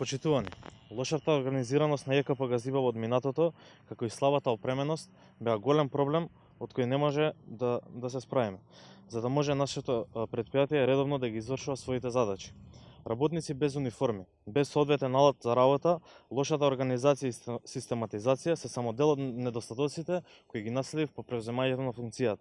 Почитувани, лошата организираност на ЕКП Газиба од минатото, како и слабата опременост, беа голем проблем од кој не може да се справиме, за да може нашето предпријатие редовно да ги извршува своите задачи. Работници без униформи, без соодветен алат за работа, лошата организација и систематизација се само дел од недостатоците кои ги наследив по превземањето на функцијата.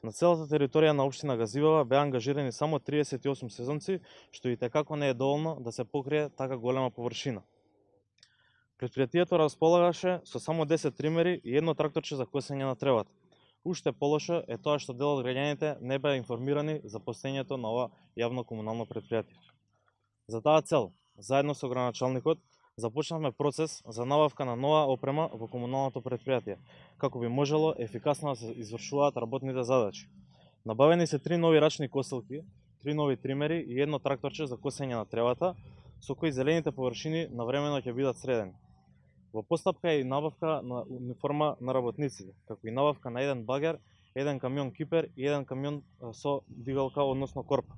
На целата територија на општина Газивава беа ангажирани само 38 сезонци, што и текако не е доволно да се покрие така голема површина. Предпријатието располагаше со само 10 тримери и едно тракторче за косење на тревата. Уште полошо е тоа што дел од граѓаните не беа информирани за постоењето на ова јавно комунално предпријатие. За таа цел, заедно со граначалникот, започнавме процес за набавка на нова опрема во комуналното предпријатие, како би можело ефикасно да се извршуваат работните задачи. Набавени се 3 нови рачни косилки, 3 нови тримери и едно тракторче за косење на тревата, со кои зелените површини навремено ќе бидат средени. Во постапка е и набавка на униформа на работниците, како и набавка на еден багер, еден камион кипер и еден камион со дигалка, односно корпа.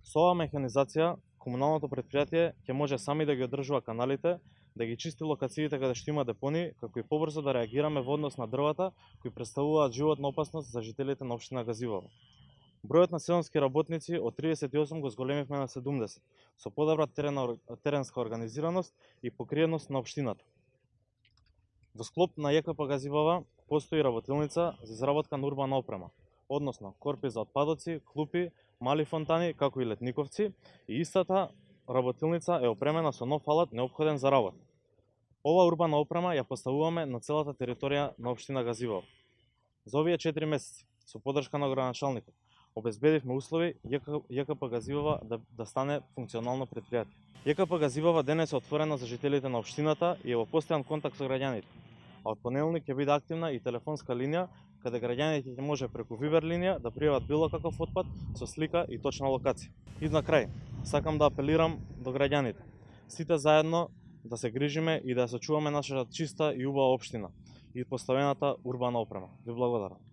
Со оваа механизација, комуналното предпријатие ќе може сами да ги одржува каналите, да ги чисти локациите каде што има депони, како и побрзо да реагираме во однос на дрвата кои представуваат животна опасност за жителите на општина Газивава. Бројот на сезонски работници од 38 го зголемивме на 70, со подобра теренска организираност и покриеност на општината. Во склоп на ЕКП Газивава постои работилница за изработка на урбана опрема, односно корпи за отпадоци, клупи, мали фонтани, како и летниковци, и истата работилница е опремена со нов алат неопходен за работа. Ова урбана опрема ја поставуваме на целата територија на општина Газивава. За овие 4 месеци, со подршка на граначалникот, обезбедивме услови ЕКП Газивава да стане функционално предпријатие. ЕКП Газивава денес е отворена за жителите на општината и е во постојан контакт со граѓаните. А од понеделник ќе биде активна и телефонска линија, каде граѓаните ќе може преку Вибер линија да пријават било каков отпад со слика и точна локација. И на крај, сакам да апелирам до граѓаните. Сите заедно да се грижиме и да се чуваме нашата чиста и убава општина и поставената урбана опрема. Ви благодарам.